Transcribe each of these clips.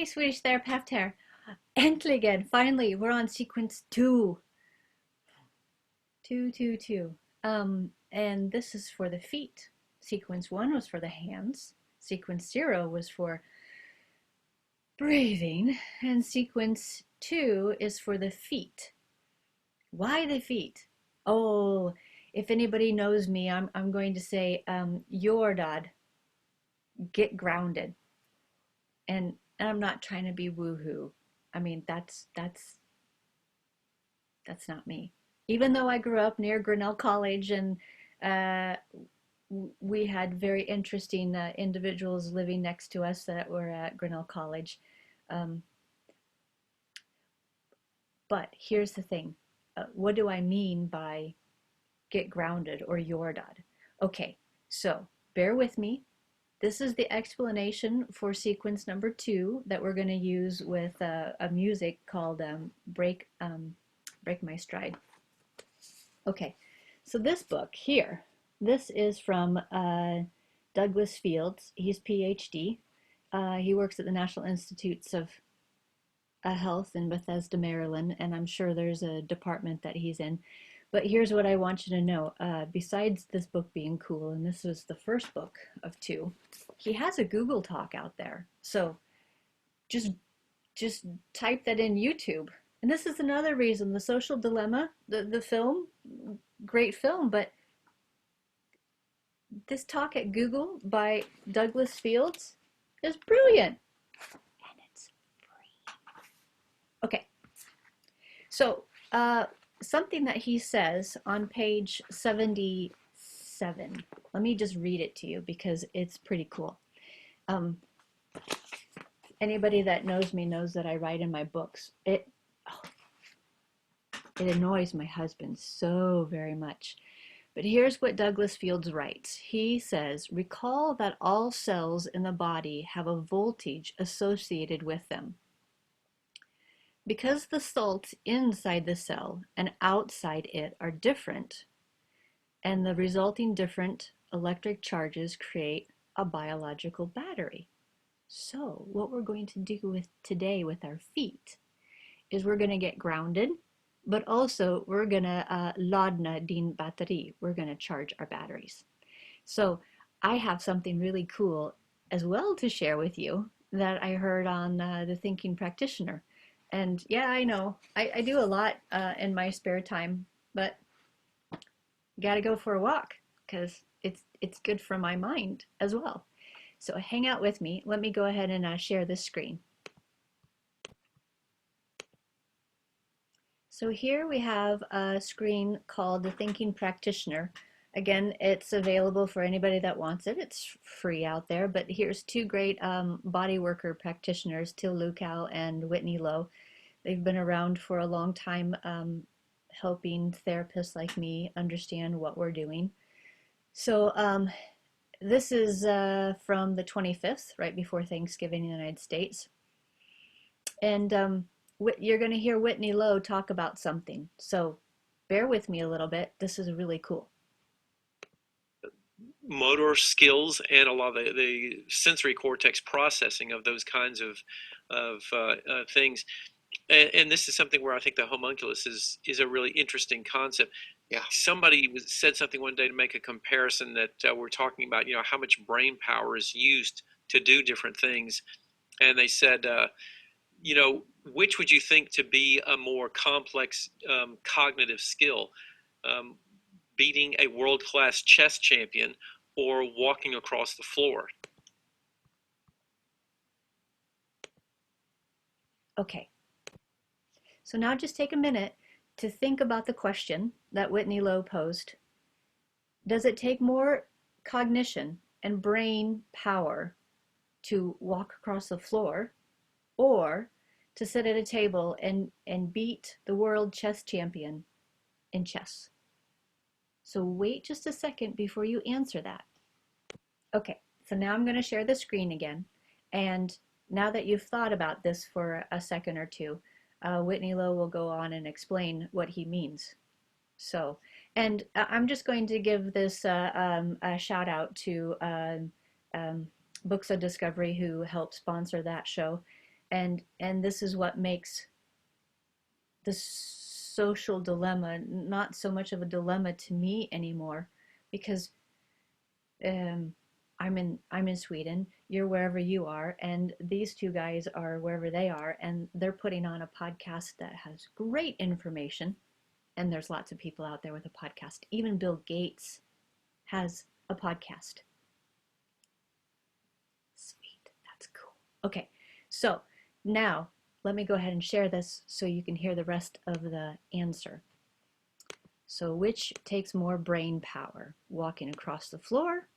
Hej Swedish Terapeut här. Äntligen, finally, we're on sequence two. Two. And this is for the feet. Sequence one was for the hands. Sequence zero was for breathing. And sequence two is for the feet. Why the feet? Oh, if anybody knows me, I'm going to say, Jordad, get grounded. And I'm not trying to be woohoo. I mean, that's not me. Even though I grew up near Grinnell College and uh, we had very interesting individuals living next to us that were at Grinnell College. Um, but here's the thing. What do I mean by get grounded or Jordad? Okay, so bear with me. This is the explanation for sequence number two that we're going to use with a music called Break My Stride. Okay, so this book here, this is from Douglas Fields. He's PhD. He works at the National Institutes of Health in Bethesda, Maryland, and I'm sure there's a department that he's in. But here's what I want you to know. Besides this book being cool, and this was the first book of two, he has a Google Talk out there. So just type that in YouTube. And this is another reason, The Social Dilemma, the film, great film, but this talk at Google by Douglas Fields is brilliant. And it's free. Okay. So, something that he says on page 77. Let me just read it to you because it's pretty cool. Anybody that knows me knows that I write in my books. It annoys my husband so very much. But here's what Douglas Fields writes. He says, recall that all cells in the body have a voltage associated with them. Because the salts inside the cell and outside it are different, and the resulting different electric charges create a biological battery. So what we're going to do today with our feet is we're going to get grounded, but also we're going to ladna din batteri. We're going to charge our batteries. So I have something really cool as well to share with you that I heard on The Thinking Practitioner. And yeah, I know, I do a lot in my spare time, but gotta go for a walk because it's good for my mind as well. So hang out with me. Let me go ahead and share this screen. So here we have a screen called The Thinking Practitioner. Again, it's available for anybody that wants it. It's free out there, but here's two great body worker practitioners, Till Lukow and Whitney Lowe. They've been around for a long time, helping therapists like me understand what we're doing. So this is from the 25th, right before Thanksgiving in the United States. And you're going to hear Whitney Lowe talk about something. So bear with me a little bit. This is really cool. Motor skills and a lot of the sensory cortex processing of those kinds of things. And this is something where I think the homunculus is a really interesting concept. Yeah. Somebody said something one day to make a comparison that we're talking about, how much brain power is used to do different things. And they said, which would you think to be a more complex cognitive skill? Beating a world-class chess champion or walking across the floor? Okay. So now just take a minute to think about the question that Whitney Lowe posed. Does it take more cognition and brain power to walk across the floor or to sit at a table and beat the world chess champion in chess? So wait just a second before you answer that. Okay, so now I'm going to share the screen again. And now that you've thought about this for a second or two, Whitney Lowe will go on and explain what he means. So, and I'm just going to give this a shout out to Books of Discovery, who helped sponsor that show. And this is what makes the social dilemma not so much of a dilemma to me anymore, because I'm in Sweden, you're wherever you are, and these two guys are wherever they are, and they're putting on a podcast that has great information. And there's lots of people out there with a podcast. Even Bill Gates has a podcast. Sweet, that's cool. Okay, so now let me go ahead and share this so you can hear the rest of the answer. So which takes more brain power, walking across the floor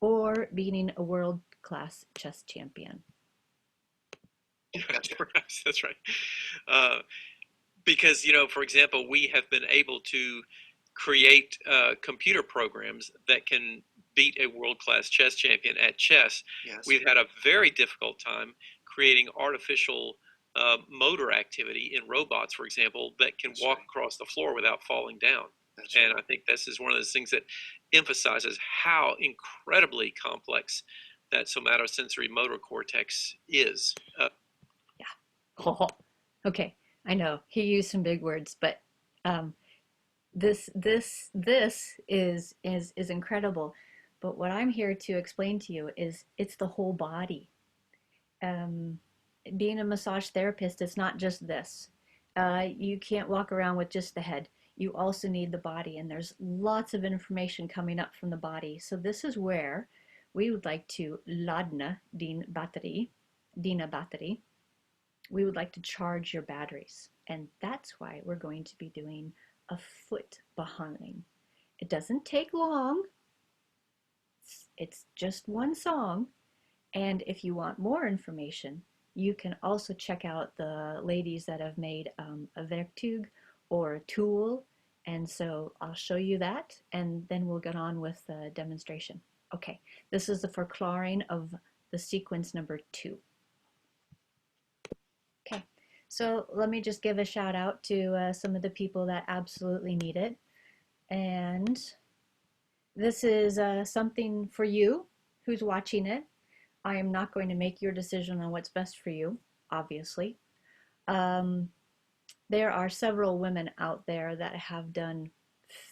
or beating a world-class chess champion? That's right. Because, for example, we have been able to create computer programs that can beat a world-class chess champion at chess. Yes. We've had a very difficult time creating artificial motor activity in robots, for example, that can walk across the floor without falling down. And I think this is one of those things that emphasizes how incredibly complex that somatosensory motor cortex is. Yeah. Okay, I know he used some big words, but this is incredible. But what I'm here to explain to you is it's the whole body. Being a massage therapist, it's not just this. You can't walk around with just the head. You also need the body, and there's lots of information coming up from the body. So this is where we would like to ladna din batteri, dina batteri. We would like to charge your batteries, and that's why we're going to be doing a foot behandling. It doesn't take long. It's just one song, and if you want more information, you can also check out the ladies that have made a Verktug or a tool, and so I'll show you that, and then we'll get on with the demonstration. Okay, this is the förklaring of the sequence number 2. Okay, so let me just give a shout out to some of the people that absolutely need it, and this is something for you who's watching it. I am not going to make your decision on what's best for you, obviously. There are several women out there that have done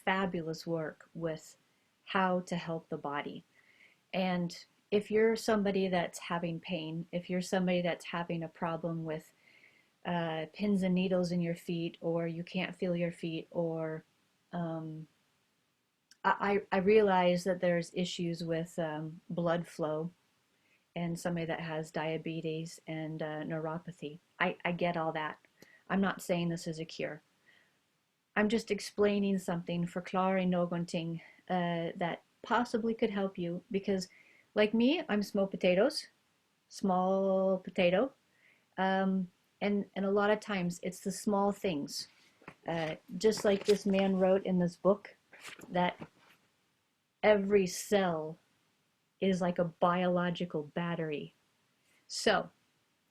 fabulous work with how to help the body. And if you're somebody that's having pain, if you're somebody that's having a problem with pins and needles in your feet, or you can't feel your feet, or I realize that there's issues with blood flow, and somebody that has diabetes and neuropathy. I get all that. I'm not saying this is a cure. I'm just explaining something, förklaring någonting that possibly could help you, because like me, I'm small potato. And a lot of times it's the small things. Just like this man wrote in this book, that every cell is like a biological battery. So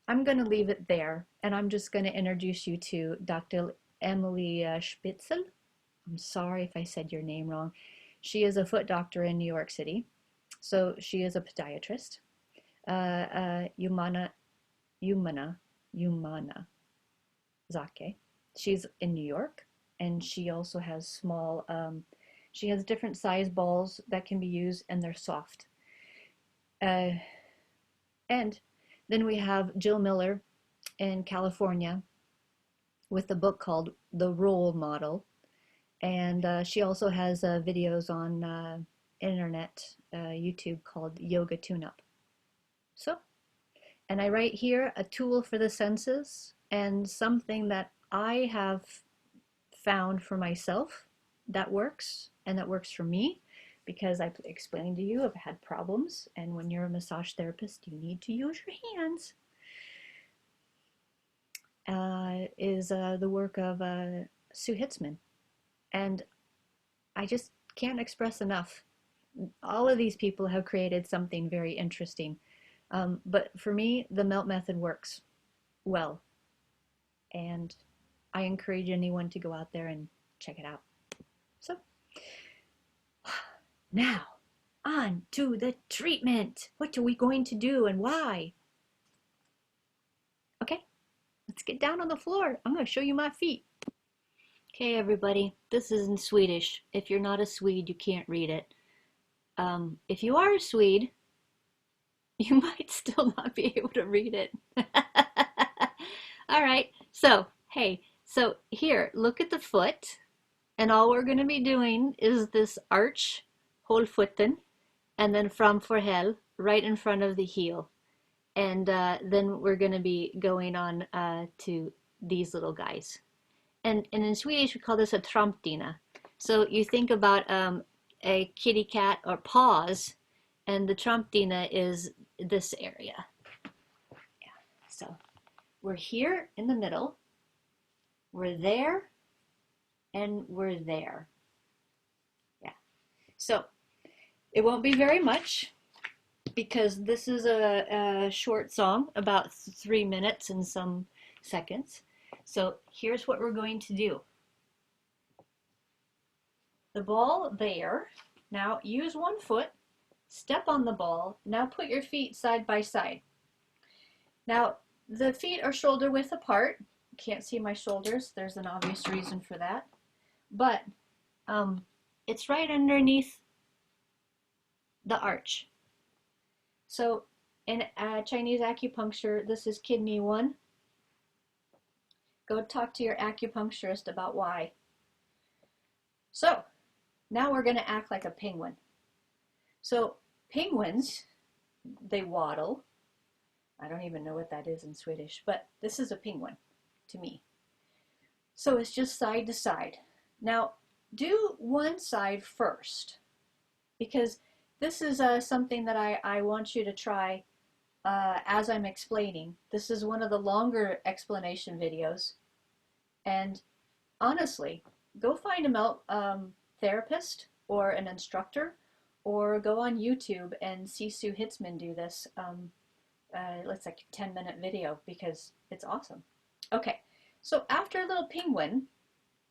I'm going to leave it there, and I'm just going to introduce you to Dr. Emily Spitzel. I'm sorry if I said your name wrong. She is a foot doctor in New York City. So she is a podiatrist. Humana Zake. She's in New York, and she also has small, she has different size balls that can be used, and they're soft. And then we have Jill Miller in California with a book called The Role Model. And she also has videos on internet, YouTube, called Yoga Tune-Up. So, and I write here a tool for the senses, and something that I have found for myself that works, and that works for me, because I explained to you I've had problems, and when you're a massage therapist, you need to use your hands, is the work of Sue Hitzman. And I just can't express enough. All of these people have created something very interesting. But for me, the melt method works well. And I encourage anyone to go out there and check it out. So, now, on to the treatment. What are we going to do and why? Okay. Let's get down on the floor. I'm going to show you my feet. Okay, everybody, this is in Swedish. If you're not a Swede, you can't read it. If you are a Swede, you might still not be able to read it. All right, so, hey, so here, look at the foot. And all we're going to be doing is this arch, hålfoten, and then from förhäll, right in front of the heel. And then we're going to be going on to these little guys. And in Swedish, we call this a trampdyna. So you think about a kitty cat or paws, and the trampdyna is this area. Yeah. So we're here in the middle, we're there, and we're there. Yeah. So it won't be very much because this is a short song, about 3 minutes and some seconds. So here's what we're going to do. The ball there. Now use one foot, step on the ball. Now put your feet side by side. Now the feet are shoulder width apart. Can't see my shoulders. There's an obvious reason for that. But it's right underneath the arch. So in Chinese acupuncture, this is kidney 1. Go talk to your acupuncturist about why. So now we're going to act like a penguin. So penguins, they waddle. I don't even know what that is in Swedish, but this is a penguin to me. So it's just side to side. Now do one side first, because this is something that I want you to try as I'm explaining. This is one of the longer explanation videos. And honestly, go find a therapist or an instructor, or go on YouTube and see Sue Hitzman do this. It's like a 10-minute video because it's awesome. Okay, so after a little penguin,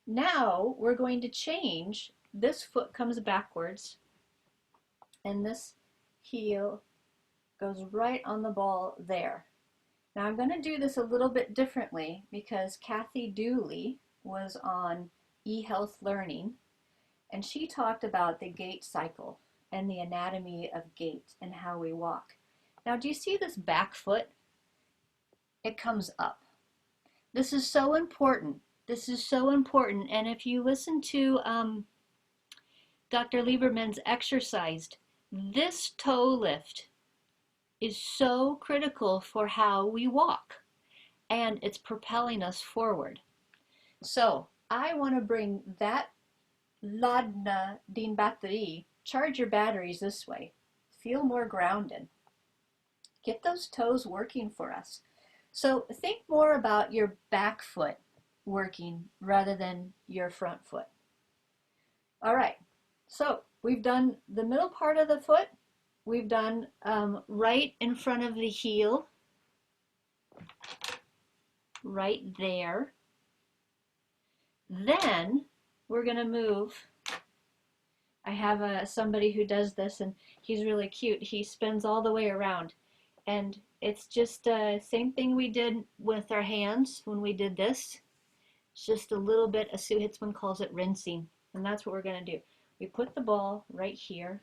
now we're going to change. This foot comes backwards and this heel goes right on the ball there. Now I'm going to do this a little bit differently because Kathy Dooley was on eHealth Learning, and she talked about the gait cycle and the anatomy of gait and how we walk. Now do you see this back foot? It comes up. This is so important. This is so important. And if you listen to Dr. Lieberman's exercise, this toe lift is so critical for how we walk, and it's propelling us forward. So I want to bring that ladna din batteri, charge your batteries this way. Feel more grounded. Get those toes working for us. So think more about your back foot working rather than your front foot. All right, so we've done the middle part of the foot. We've done right in front of the heel, right there. Then we're going to move. I have somebody who does this, and he's really cute. He spins all the way around, and it's just the same thing we did with our hands when we did this. It's just a little bit, as Sue Hitzman calls it, rinsing, and that's what we're going to do. We put the ball right here.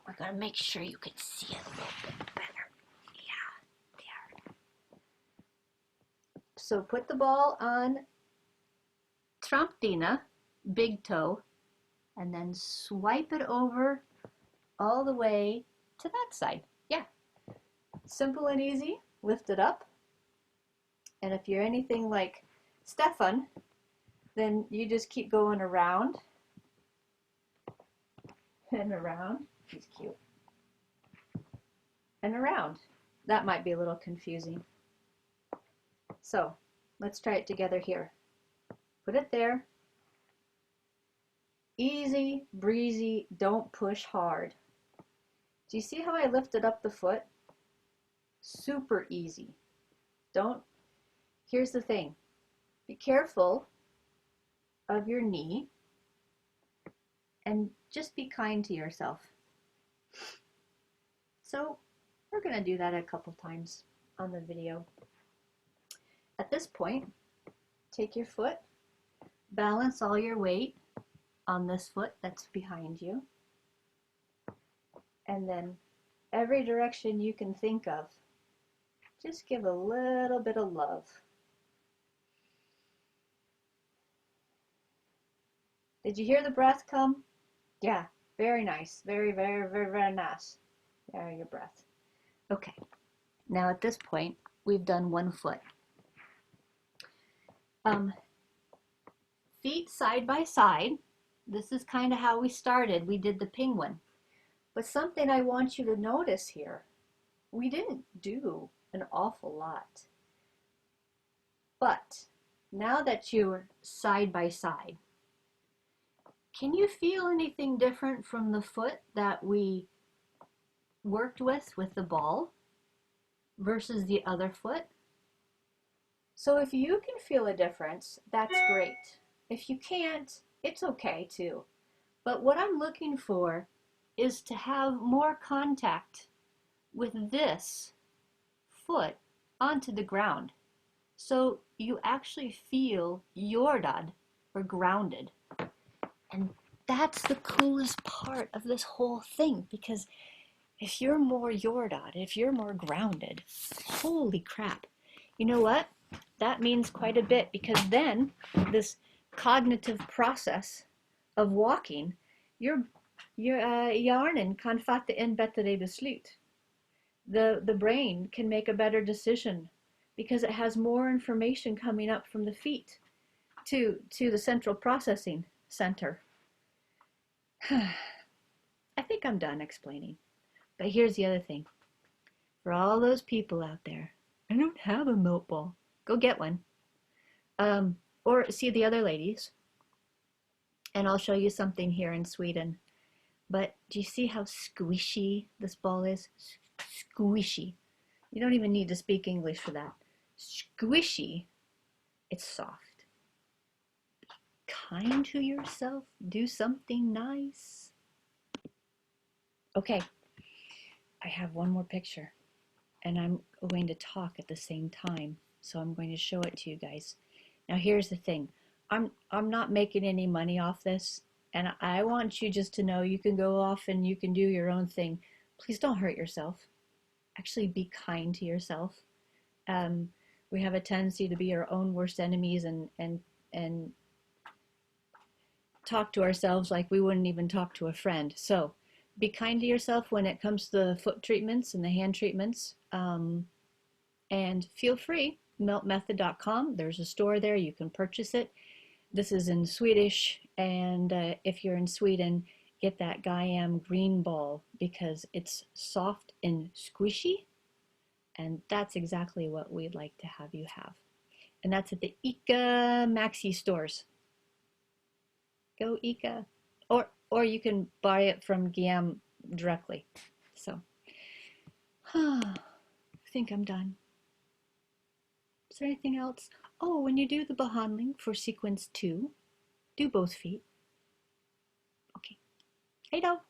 We're going to make sure you can see it a little bit better. Yeah, there. So put the ball on trampdyna, big toe, and then swipe it over all the way to that side. Yeah, simple and easy. Lift it up. And if you're anything like Stefan, then you just keep going around and around. He's cute. And around. That might be a little confusing. So let's try it together here. Put it there. Easy, breezy, don't push hard. Do you see how I lifted up the foot? Super easy. Here's the thing. Be careful of your knee and just be kind to yourself. So we're going to do that a couple times on the video. A at this point, take your foot, balance all your weight on this foot that's behind you, and then every direction you can think of, just give a little bit of love. Did you hear the breath come? Yeah, very nice. Very, very, very, very nice. There, your breath. Okay, now at this point, we've done one foot. Feet side by side. This is kind of how we started. We did the penguin. But something I want you to notice here, we didn't do an awful lot. But now that you're side by side, can you feel anything different from the foot that we worked with the ball versus the other foot? So if you can feel a difference, that's great. If you can't, it's okay too. But what I'm looking for is to have more contact with this foot onto the ground. So you actually feel yordad or grounded. And that's the coolest part of this whole thing, because if you're more yordad, if you're more grounded, holy crap. You know what? That means quite a bit, because then this cognitive process of walking, you're hjärnan kan fatta en bättre beslut. The brain can make a better decision because it has more information coming up from the feet to the central processing center. I think I'm done explaining. But here's the other thing. For all those people out there, I don't have a milk ball. Go get one. Or see the other ladies. And I'll show you something here in Sweden. But do you see how squishy this ball is? Squishy. You don't even need to speak English for that. Squishy. It's soft. Be kind to yourself. Do something nice. Okay. I have one more picture. And I'm going to talk at the same time. So I'm going to show it to you guys. Now here's the thing. I'm not making any money off this. And I want you just to know you can go off and you can do your own thing. Please don't hurt yourself. Actually be kind to yourself. We have a tendency to be our own worst enemies and talk to ourselves like we wouldn't even talk to a friend. So be kind to yourself when it comes to the foot treatments and the hand treatments. And feel free, meltmethod.com. There's a store there. You can purchase it. This is in Swedish, and if you're in Sweden, get that Gaiam green ball because it's soft and squishy, and that's exactly what we'd like to have you have. And that's at the ICA Maxi stores. Go ICA. Or you can buy it from Gaiam directly. So, I think I'm done. Is there anything else? Oh, when you do the behandling for sequence 2, do both feet. Okay. Hej då!